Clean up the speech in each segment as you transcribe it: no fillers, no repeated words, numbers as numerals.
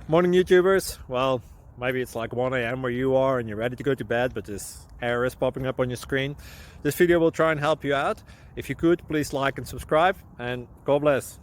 Morning YouTubers. Well, maybe it's like 1 a.m. where you are and you're ready to go to bed, but this error is popping up on your screen. This video will try and help you out. If you could, please like and subscribe, and God bless.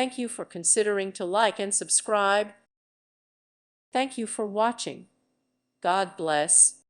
Thank you for considering to like and subscribe. Thank you for watching. God bless.